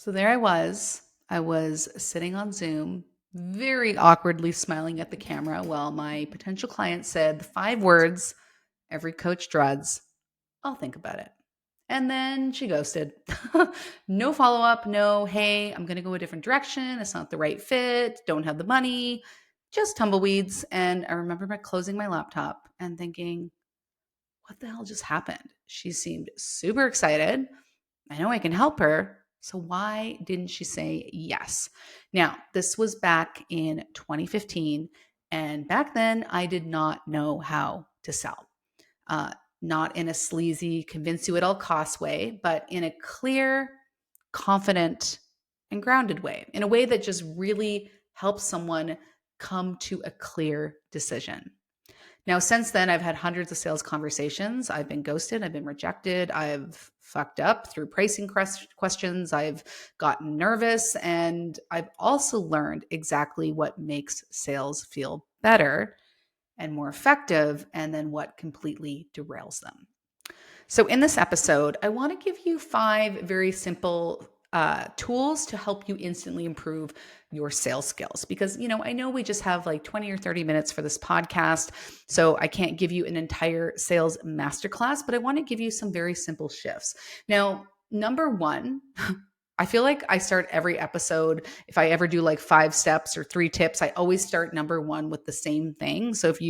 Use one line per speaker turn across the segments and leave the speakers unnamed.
So there I was. I was sitting on Zoom, very awkwardly smiling at the camera while my potential client said the 5 words every coach dreads. I'll think about it. And then she ghosted. No follow up, no, hey, I'm going to go a different direction. It's not the right fit. Don't have the money, just tumbleweeds. And I remember closing my laptop and thinking, what the hell just happened? She seemed super excited. I know I can help her. So why didn't she say yes? Now, this was back in 2015. And back then, I did not know how to sell. Uh, Not in a sleazy, convince you at all costs way, but in a clear, confident, and grounded way, in a way that just really helps someone come to a clear decision. Now, since then, I've had hundreds of sales conversations. I've been ghosted. I've been rejected. I've fucked up through pricing questions. I've gotten nervous. And I've also learned exactly what makes sales feel better and more effective, and then what completely derails them. So, in this episode, I want to give you 5 very simple tools to help you instantly improve your sales skills. Because, I know we just have like 20 or 30 minutes for this podcast. So, I can't give you an entire sales masterclass, but I want to give you some very simple shifts. Now, number one, I feel like I start every episode. If I ever do like 5 steps or 3 tips, I always start number one with the same thing. So if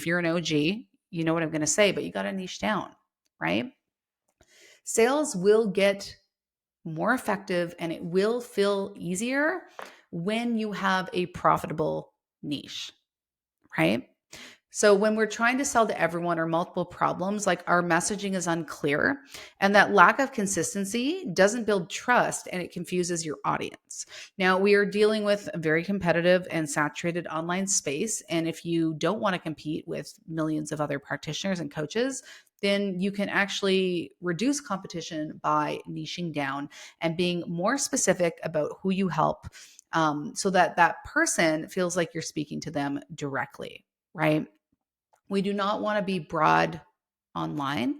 you're an OG, you know what I'm going to say, but you got to niche down, right? Sales will get more effective and it will feel easier when you have a profitable niche, right? So when we're trying to sell to everyone or multiple problems, like our messaging is unclear and that lack of consistency doesn't build trust and it confuses your audience. Now, we are dealing with a very competitive and saturated online space. And if you don't want to compete with millions of other practitioners and coaches, then you can actually reduce competition by niching down and being more specific about who you help, so that that person feels like you're speaking to them directly, right? We do not want to be broad online.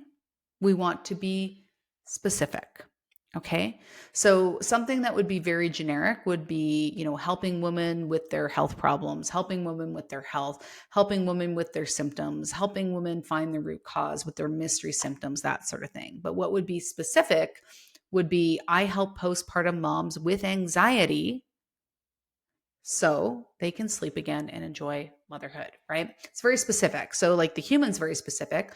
We want to be specific. Okay. So something that would be very generic would be, helping women with their health problems, helping women with their health, helping women with their symptoms, helping women find the root cause with their mystery symptoms, that sort of thing. But what would be specific would be, I help postpartum moms with anxiety so they can sleep again and enjoy motherhood, right? It's very specific. So, like the human's very specific.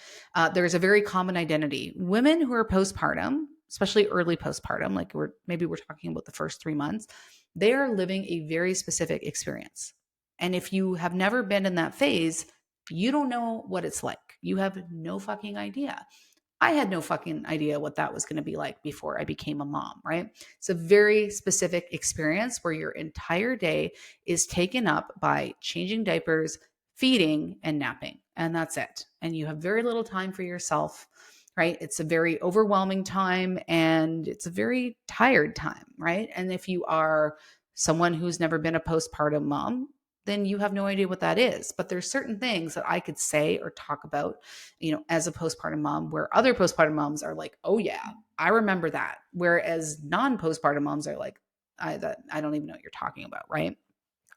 There's a very common identity. Women who are postpartum, especially early postpartum, like we're talking about the first 3 months, they are living a very specific experience. And if you have never been in that phase, you don't know what it's like. You have no fucking idea. I had no fucking idea what that was going to be like before I became a mom, right? It's a very specific experience where your entire day is taken up by changing diapers, feeding, and napping. And that's it. And you have very little time for yourself, right? It's a very overwhelming time and it's a very tired time, right? And if you are someone who's never been a postpartum mom, then you have no idea what that is. But there's certain things that I could say or talk about, as a postpartum mom, where other postpartum moms are like, oh yeah, I remember that. Whereas non-postpartum moms are like, I don't even know what you're talking about, right?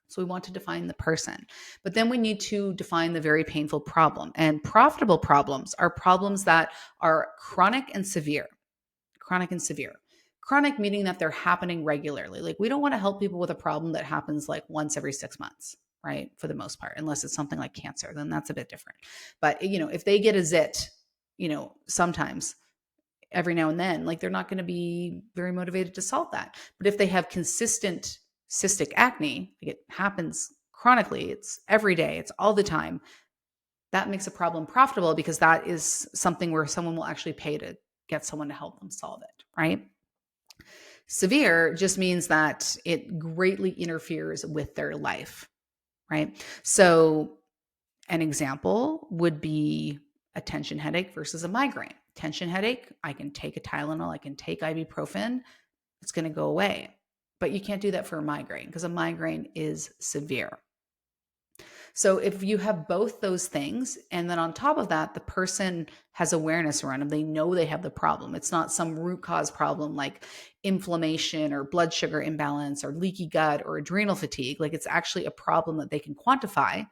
So we want to define the person, but then we need to define the very painful problem. And profitable problems are problems that are chronic and severe. Chronic and severe. Chronic meaning that they're happening regularly. Like we don't want to help people with a problem that happens like once every 6 months, right? For the most part, unless it's something like cancer, then that's a bit different. But if they get a zit, sometimes every now and then, like they're not going to be very motivated to solve that. But if they have consistent cystic acne, like it happens chronically, it's every day, it's all the time, that makes a problem profitable because that is something where someone will actually pay to get someone to help them solve it, right? Severe just means that it greatly interferes with their life, right? So an example would be a tension headache versus a migraine. Tension headache, I can take a Tylenol, I can take ibuprofen, it's going to go away. But you can't do that for a migraine because a migraine is severe. So if you have both those things, and then on top of that, the person has awareness around them, they know they have the problem. It's not some root cause problem like inflammation or blood sugar imbalance or leaky gut or adrenal fatigue. Like it's actually a problem that they can quantify,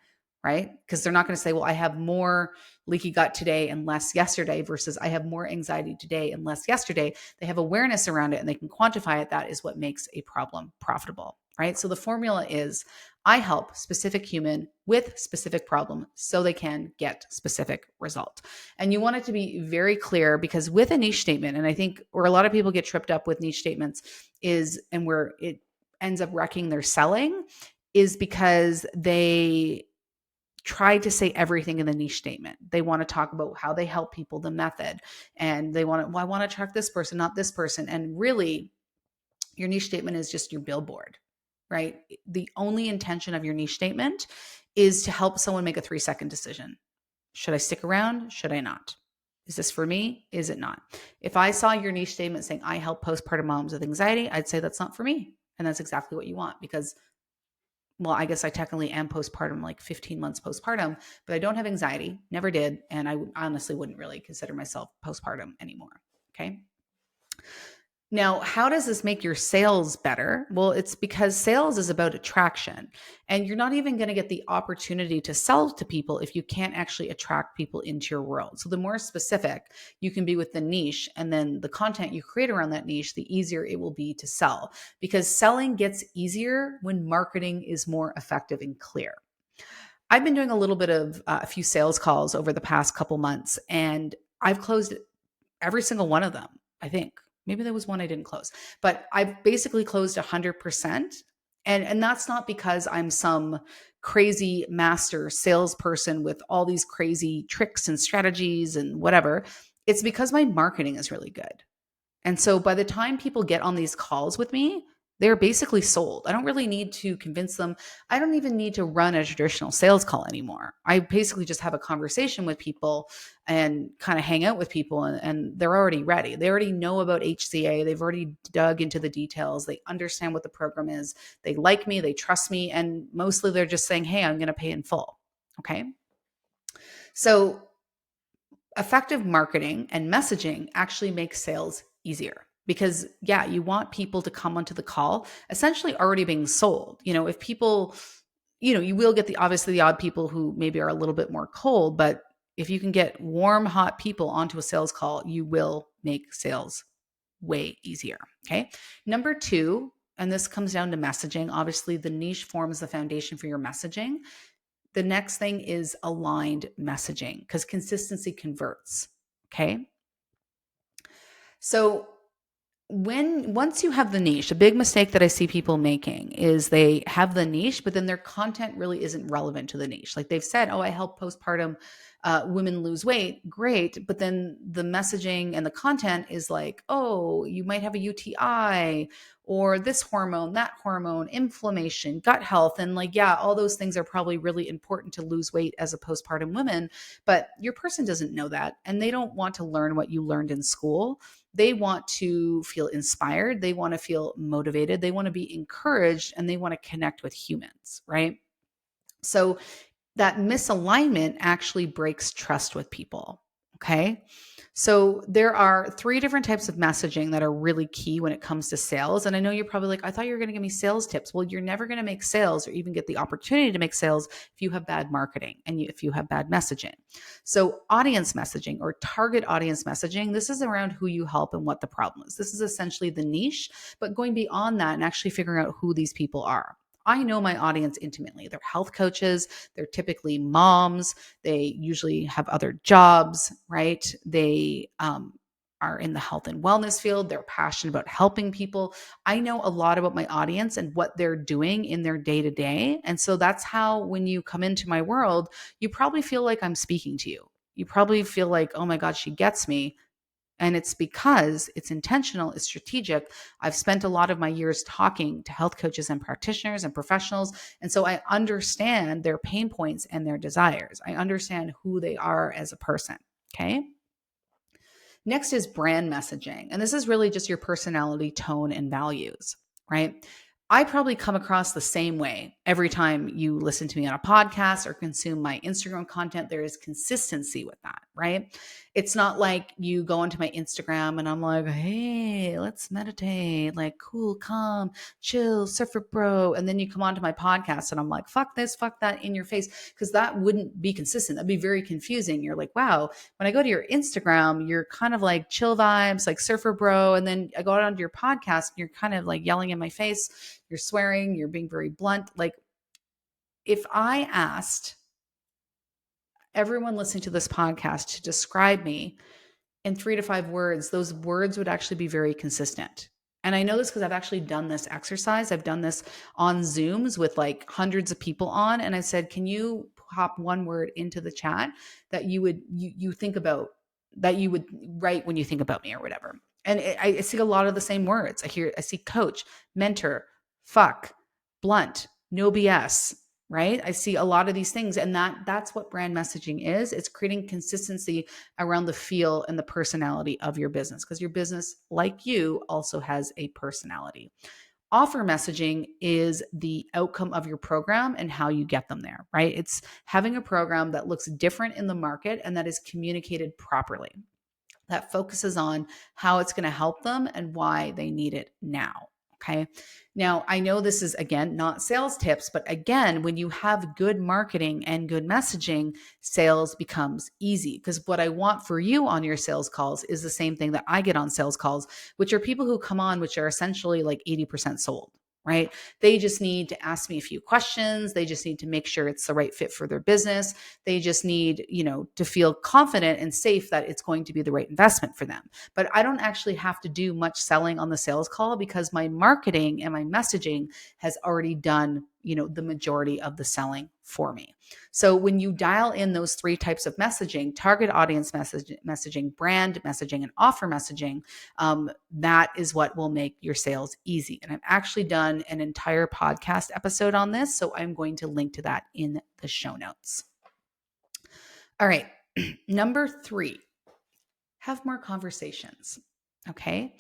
right? Because they're not going to say, well, I have more leaky gut today and less yesterday versus I have more anxiety today and less yesterday. They have awareness around it and they can quantify it. That is what makes a problem profitable, right? So the formula is I help specific human with specific problem so they can get specific result. And you want it to be very clear because with a niche statement, and I think where a lot of people get tripped up with niche statements is, and where it ends up wrecking their selling is because they try to say everything in the niche statement. They want to talk about how they help people, the method, and they want to, well, I want to attract this person, not this person. And really, your niche statement is just your billboard, right? The only intention of your niche statement is to help someone make a 3-second decision. Should I stick around? Should I not? Is this for me? Is it not? If I saw your niche statement saying, I help postpartum moms with anxiety, I'd say that's not for me. And that's exactly what you want because, well, I guess I technically am postpartum, like 15 months postpartum, but I don't have anxiety, never did. And I honestly wouldn't really consider myself postpartum anymore. Okay. Now, how does this make your sales better? Well, it's because sales is about attraction, and you're not even going to get the opportunity to sell to people if you can't actually attract people into your world. So the more specific you can be with the niche and then the content you create around that niche, the easier it will be to sell, because selling gets easier when marketing is more effective and clear. I've been doing a little bit of a few sales calls over the past couple months, and I've closed every single one of them, I think. Maybe there was one I didn't close, but I've basically closed 100%. And that's not because I'm some crazy master salesperson with all these crazy tricks and strategies and whatever. It's because my marketing is really good. And so by the time people get on these calls with me, they're basically sold. I don't really need to convince them. I don't even need to run a traditional sales call anymore. I basically just have a conversation with people and kind of hang out with people, and they're already ready. They already know about HCA. They've already dug into the details. They understand what the program is. They like me. They trust me. And mostly they're just saying, hey, I'm going to pay in full. Okay. So effective marketing and messaging actually makes sales easier because yeah, you want people to come onto the call essentially already being sold. If people, you will get the obviously the odd people who maybe are a little bit more cold, but if you can get warm, hot people onto a sales call, you will make sales way easier. Okay. Number 2, and this comes down to messaging. Obviously, the niche forms the foundation for your messaging. The next thing is aligned messaging because consistency converts. Okay. So once you have the niche, a big mistake that I see people making is they have the niche, but then their content really isn't relevant to the niche. Like they've said, oh, I help postpartum women lose weight. Great. But then the messaging and the content is like, oh, you might have a UTI or this hormone, that hormone, inflammation, gut health. And like, yeah, all those things are probably really important to lose weight as a postpartum woman, but your person doesn't know that. And they don't want to learn what you learned in school. They want to feel inspired. They want to feel motivated. They want to be encouraged and they want to connect with humans, right? So that misalignment actually breaks trust with people. Okay. So there are 3 different types of messaging that are really key when it comes to sales. And I know you're probably like, I thought you were going to give me sales tips. Well, you're never going to make sales or even get the opportunity to make sales if you have bad marketing and if you have bad messaging. So audience messaging or target audience messaging, this is around who you help and what the problem is. This is essentially the niche, but going beyond that and actually figuring out who these people are. I know my audience intimately. They're health coaches. They're typically moms. They usually have other jobs, right? They are in the health and wellness field. They're passionate about helping people. I know a lot about my audience and what they're doing in their day to day. And so that's how, when you come into my world, you probably feel like I'm speaking to you. You probably feel like, oh my God, she gets me. And it's because it's intentional, it's strategic. I've spent a lot of my years talking to health coaches and practitioners and professionals. And so I understand their pain points and their desires. I understand who they are as a person. Okay. Next is brand messaging. And this is really just your personality, tone, and values, right? I probably come across the same way every time you listen to me on a podcast or consume my Instagram content. There is consistency with that, right? It's not like you go into my Instagram and I'm like, hey, let's meditate, like cool, calm, chill, surfer bro. And then you come onto my podcast and I'm like, fuck this, fuck that in your face. Because that wouldn't be consistent. That'd be very confusing. You're like, wow, when I go to your Instagram, you're kind of like chill vibes, like surfer bro. And then I go out onto your podcast and you're kind of like yelling in my face, you're swearing, you're being very blunt. Like if I asked everyone listening to this podcast to describe me in 3 to 5 words, those words would actually be very consistent. And I know this because I've actually done this exercise. I've done this on Zooms with like hundreds of people on. And I said, can you pop one word into the chat that you think about, that you would write when you think about me or whatever. And I see a lot of the same words. I see coach, mentor, fuck, blunt, no BS, right? I see a lot of these things. And that's what brand messaging is. It's creating consistency around the feel and the personality of your business, because your business, like you, also has a personality. Offer messaging is the outcome of your program and how you get them there, right? It's having a program that looks different in the market and that is communicated properly, that focuses on how it's going to help them and why they need it now. Okay. Now, I know this is, again, not sales tips, but again, when you have good marketing and good messaging, sales becomes easy. Because what I want for you on your sales calls is the same thing that I get on sales calls, which are people who come on, which are essentially like 80% sold. Right? They just need to ask me a few questions. They just need to make sure it's the right fit for their business. They just need, to feel confident and safe that it's going to be the right investment for them. But I don't actually have to do much selling on the sales call because my marketing and my messaging has already done, the majority of the selling for me. So when you dial in those 3 types of messaging, target audience messaging, brand messaging, and offer messaging, that is what will make your sales easy. And I've actually done an entire podcast episode on this, so I'm going to link to that in the show notes. All right. Number 3, have more conversations. Okay.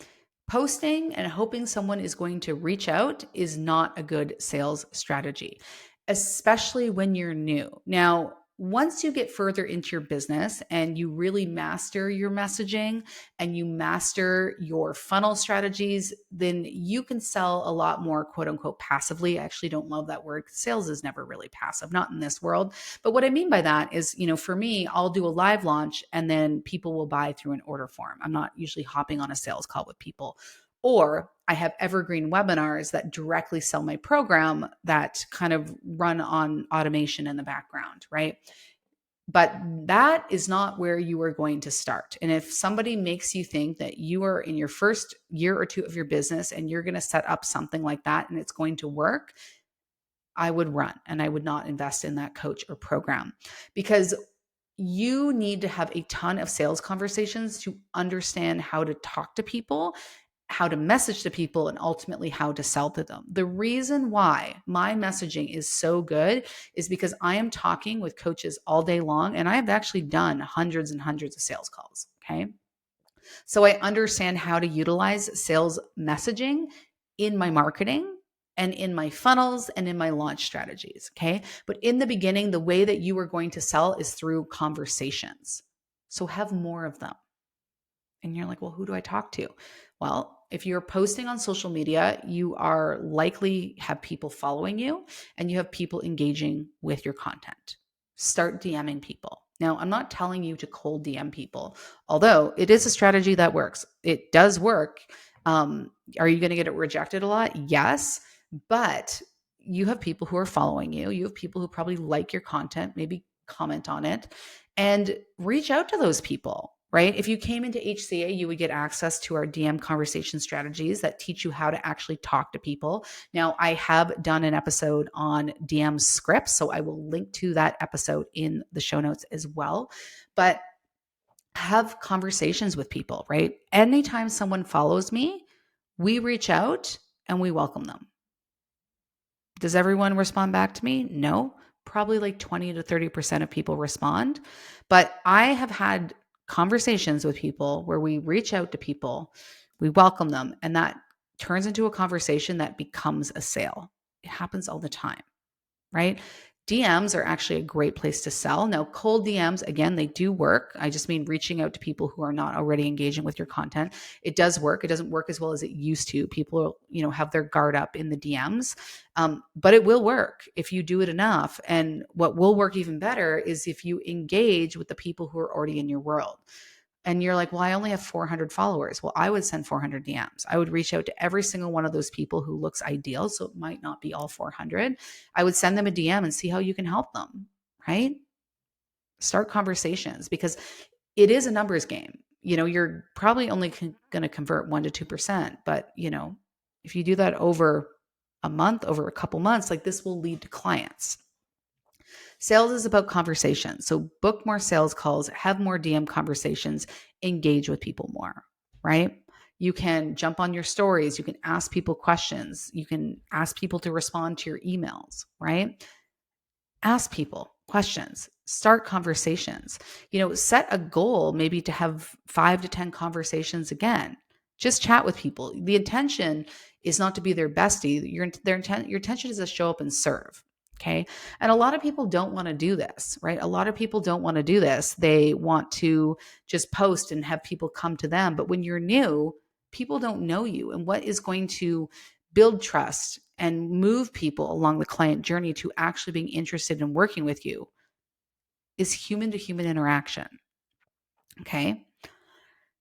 Posting and hoping someone is going to reach out is not a good sales strategy, especially when you're new. Now, once you get further into your business and you really master your messaging and you master your funnel strategies, then you can sell a lot more, quote unquote, passively. I actually don't love that word. Sales is never really passive, not in this world. But what I mean by that is, for me, I'll do a live launch and then people will buy through an order form. I'm not usually hopping on a sales call with people. Or I have evergreen webinars that directly sell my program that kind of run on automation in the background, right? But that is not where you are going to start. And if somebody makes you think that you are in your first year or 2 of your business and you're going to set up something like that and it's going to work, I would run and I would not invest in that coach or program, because you need to have a ton of sales conversations to understand how to talk to people, how to message to people, and ultimately how to sell to them. The reason why my messaging is so good is because I am talking with coaches all day long, and I have actually done hundreds and hundreds of sales calls. Okay. So I understand how to utilize sales messaging in my marketing and in my funnels and in my launch strategies. Okay. But in the beginning, the way that you are going to sell is through conversations. So have more of them. And you're like, well, who do I talk to? Well, if you're posting on social media, you are likely have people following you and you have people engaging with your content. Start DMing people. Now, I'm not telling you to cold DM people, although it is a strategy that works. It does work. Are you going to get it rejected a lot? Yes, but you have people who are following you. You have people who probably like your content, maybe comment on it, and reach out to those people. Right? If you came into HCA, you would get access to our DM conversation strategies that teach you how to actually talk to people. Now, I have done an episode on DM scripts, so I will link to that episode in the show notes as well. But have conversations with people, right? Anytime someone follows me, we reach out and we welcome them. Does everyone respond back to me? No. Probably like 20 to 30% of people respond. But I have had conversations with people where we reach out to people, we welcome them, and that turns into a conversation that becomes a sale. It happens all the time, right? DMs are actually a great place to sell. Now, cold DMs, again, they do work. I just mean reaching out to people who are not already engaging with your content. It does work. It doesn't work as well as it used to. People, have their guard up in the DMs, but it will work if you do it enough. And what will work even better is if you engage with the people who are already in your world. And you're like, well, I only have 400 followers. Well, I would send 400 DMs. I would reach out to every single one of those people who looks ideal. So it might not be all 400. I would send them a DM and see how you can help them, right? Start conversations, because it is a numbers game. You're probably only going to convert 1% to 2%. But, if you do that over a month, over a couple months, like this will lead to clients. Sales is about conversation. So book more sales calls, have more DM conversations, engage with people more, right? You can jump on your stories. You can ask people questions. You can ask people to respond to your emails, right? Ask people questions, start conversations, set a goal maybe to have 5 to 10 conversations again. Just chat with people. The intention is not to be their bestie. Your intention is to show up and serve. Okay. And a lot of people don't want to do this, right? A lot of people don't want to do this. They want to just post and have people come to them. But when you're new, people don't know you. And what is going to build trust and move people along the client journey to actually being interested in working with you is human to human interaction. Okay.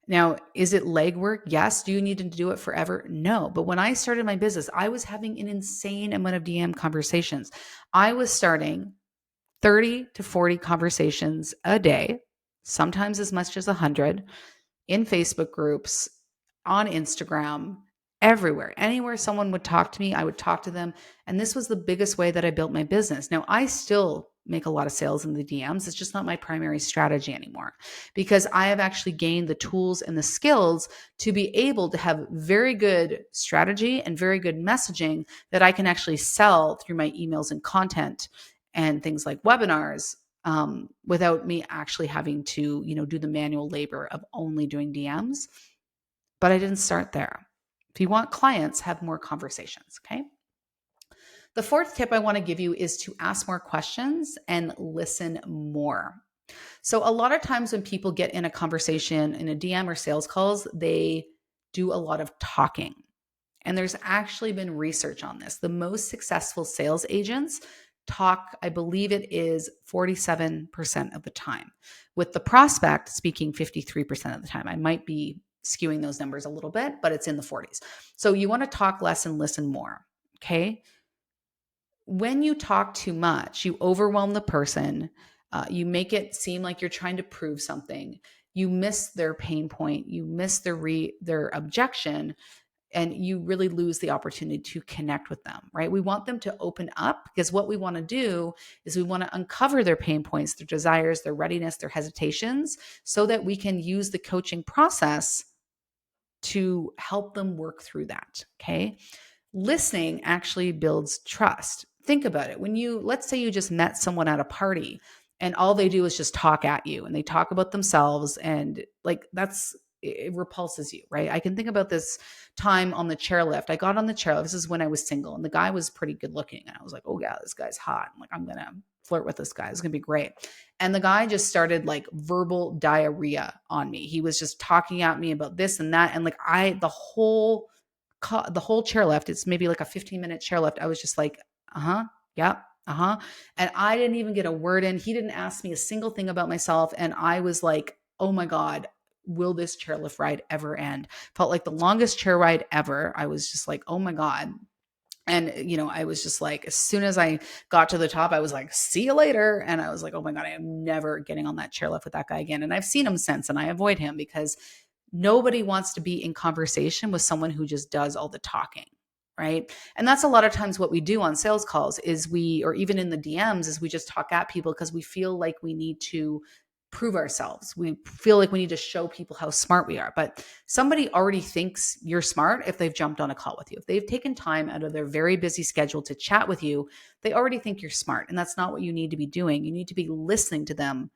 Now, is it legwork? Yes. Do you need to do it forever? No. But when I started my business, I was having an insane amount of DM conversations. I was starting 30 to 40 conversations a day, sometimes as much as 100, in Facebook groups, on Instagram, everywhere. Anywhere someone would talk to me, I would talk to them. And this was the biggest way that I built my business. Now, I still make a lot of sales in the DMs. It's just not my primary strategy anymore, because I have actually gained the tools and the skills to be able to have very good strategy and very good messaging that I can actually sell through my emails and content and things like webinars, without me actually having to, do the manual labor of only doing DMs. But I didn't start there. If you want clients, have more conversations, okay? The fourth tip I want to give you is to ask more questions and listen more. So a lot of times when people get in a conversation in a DM or sales calls, they do a lot of talking. And there's actually been research on this. The most successful sales agents talk, I believe it is 47% of the time, with the prospect speaking 53% of the time. I might be skewing those numbers a little bit, but it's in the 40s. So you want to talk less and listen more, okay? When you talk too much, you overwhelm the person. You make it seem like you're trying to prove something. You miss their pain point. You miss their objection, and you really lose the opportunity to connect with them, right? We want them to open up, because what we want to do is we want to uncover their pain points, their desires, their readiness, their hesitations, so that we can use the coaching process to help them work through that, okay? Listening actually builds trust. Think about it. Let's say you just met someone at a party and all they do is just talk at you and they talk about themselves, and like it repulses you, right? I can think about this time on the chairlift. I got on the chairlift. This is when I was single, and the guy was pretty good looking. And I was like, oh yeah, this guy's hot. I'm like, I'm going to flirt with this guy. It's going to be great. And the guy just started like verbal diarrhea on me. He was just talking at me about this and that. And like the whole chairlift, it's maybe like a 15-minute chairlift, I was just like, yeah, and I didn't even get a word in. He didn't ask me a single thing about myself. And I was like, oh my God, will this chairlift ride ever end? Felt like the longest chair ride ever. I was just like, oh my God. And, I was just like, as soon as I got to the top, I was like, see you later. And I was like, oh my God, I am never getting on that chairlift with that guy again. And I've seen him since, and I avoid him, because nobody wants to be in conversation with someone who just does all the talking, right? And that's a lot of times what we do on sales calls or even in the DMs, is we just talk at people because we feel like we need to prove ourselves. We feel like we need to show people how smart we are. But somebody already thinks you're smart if they've jumped on a call with you. If they've taken time out of their very busy schedule to chat with you, they already think you're smart. And that's not what you need to be doing. You need to be listening to them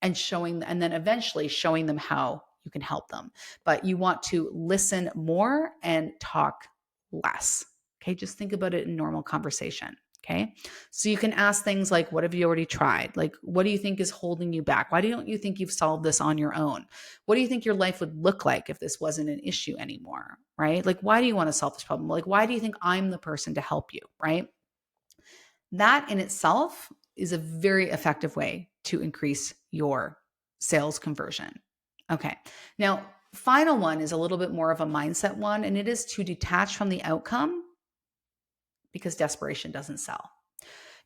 and then eventually showing them how you can help them. But you want to listen more and talk less. Okay, just think about it in normal conversation. Okay, so you can ask things like, what have you already tried? Like, what do you think is holding you back? Why don't you think you've solved this on your own? What do you think your life would look like if this wasn't an issue anymore? Right? Like, why do you want to solve this problem? Like, why do you think I'm the person to help you? Right? That in itself is a very effective way to increase your sales conversion. Okay. Now, final one is a little bit more of a mindset one, and it is to detach from the outcome because desperation doesn't sell.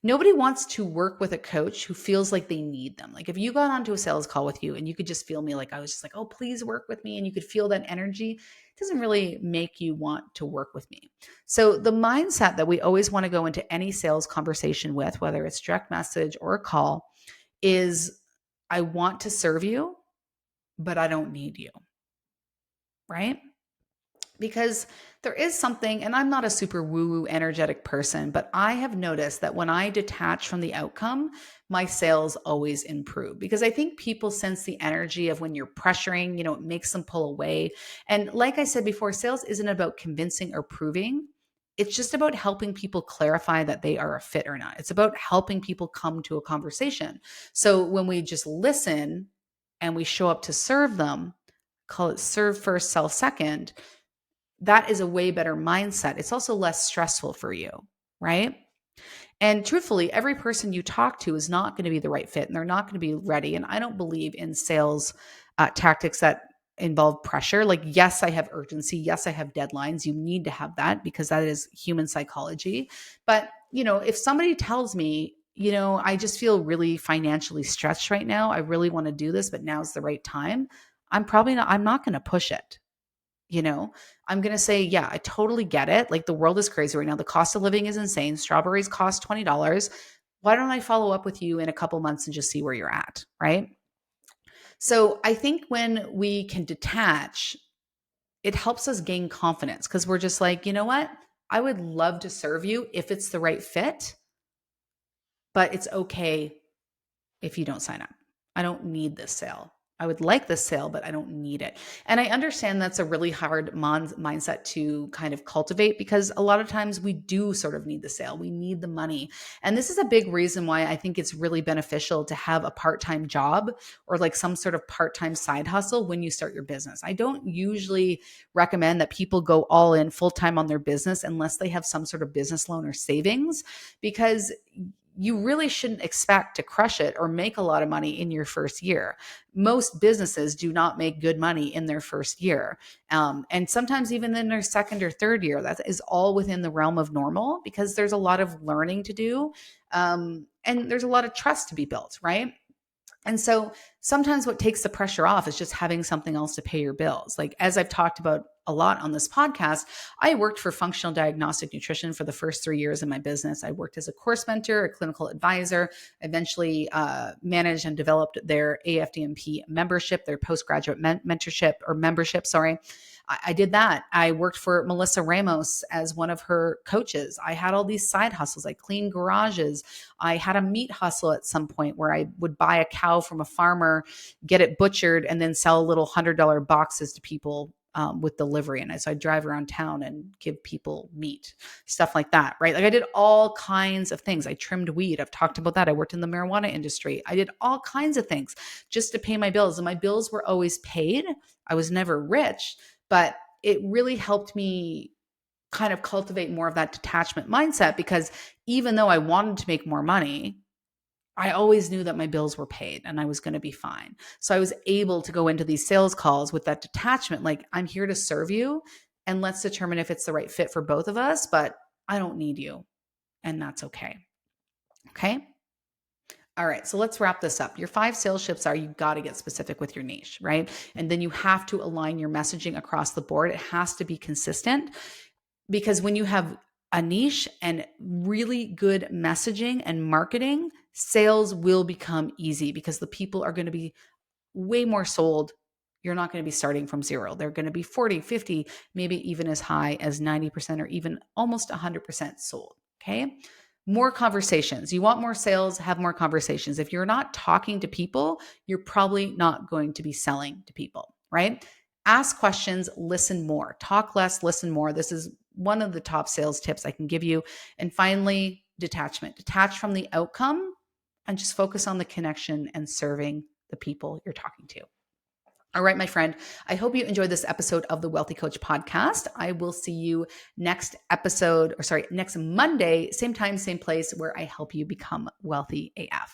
Nobody wants to work with a coach who feels like they need them. Like if you got onto a sales call with you and you could just feel me, like I was just like, oh, please work with me. And you could feel that energy, it doesn't really make you want to work with me. So the mindset that we always want to go into any sales conversation with, whether it's direct message or a call, is I want to serve you, but I don't need you. Right? Because there is something, and I'm not a super woo-woo energetic person, but I have noticed that when I detach from the outcome, my sales always improve because I think people sense the energy of when you're pressuring, it makes them pull away. And like I said before, sales isn't about convincing or proving. It's just about helping people clarify that they are a fit or not. It's about helping people come to a conversation. So when we just listen and we show up to serve them, call it serve first, sell second, that is a way better mindset. It's also less stressful for you, right? And truthfully, every person you talk to is not going to be the right fit and they're not going to be ready. And I don't believe in sales tactics that involve pressure. Like, yes, I have urgency. Yes, I have deadlines. You need to have that because that is human psychology. But, if somebody tells me, I just feel really financially stretched right now. I really want to do this, but now's the right time. I'm not going to push it. I'm going to say, yeah, I totally get it. Like the world is crazy right now. The cost of living is insane. Strawberries cost $20. Why don't I follow up with you in a couple months and just see where you're at? Right. So I think when we can detach, it helps us gain confidence because we're just like, you know what? I would love to serve you if it's the right fit, but it's okay if you don't sign up. I don't need this sale. I would like this sale, but I don't need it. And I understand that's a really hard mindset to kind of cultivate because a lot of times we do sort of need the sale. We need the money. And this is a big reason why I think it's really beneficial to have a part-time job or like some sort of part-time side hustle when you start your business. I don't usually recommend that people go all in full-time on their business unless they have some sort of business loan or savings because you really shouldn't expect to crush it or make a lot of money in your first year. Most businesses do not make good money in their first year. And sometimes even in their second or third year, that is all within the realm of normal because there's a lot of learning to do. And there's a lot of trust to be built, right? And so sometimes what takes the pressure off is just having something else to pay your bills. Like, as I've talked about a lot on this podcast, I worked for functional diagnostic nutrition for the first 3 years of my business. I worked as a course mentor, a clinical advisor, eventually managed and developed their AFDMP membership, their postgraduate mentorship or membership, sorry. I did that. I worked for Melissa Ramos as one of her coaches. I had all these side hustles. I cleaned garages. I had a meat hustle at some point where I would buy a cow from a farmer, get it butchered, and then sell little $100 boxes to people with delivery. And so I'd drive around town and give people meat, stuff like that, right? Like I did all kinds of things. I trimmed weed. I've talked about that. I worked in the marijuana industry. I did all kinds of things just to pay my bills. And my bills were always paid. I was never rich, but it really helped me kind of cultivate more of that detachment mindset because even though I wanted to make more money, I always knew that my bills were paid and I was going to be fine. So I was able to go into these sales calls with that detachment, like I'm here to serve you and let's determine if it's the right fit for both of us, but I don't need you and that's okay. Okay. All right, so let's wrap this up. Your 5 sales shifts are you got to get specific with your niche, right? And then you have to align your messaging across the board. It has to be consistent because when you have a niche and really good messaging and marketing, sales will become easy because the people are going to be way more sold. You're not going to be starting from zero. They're going to be 40, 50, maybe even as high as 90% or even almost 100% sold. Okay. More conversations. You want more sales, have more conversations. If you're not talking to people, you're probably not going to be selling to people, right? Ask questions, listen more. Talk less, listen more. This is one of the top sales tips I can give you. And finally, detachment. Detach from the outcome and just focus on the connection and serving the people you're talking to. All right, my friend, I hope you enjoyed this episode of the Wealthy Coach podcast. I will see you next Monday, same time, same place, where I help you become wealthy AF.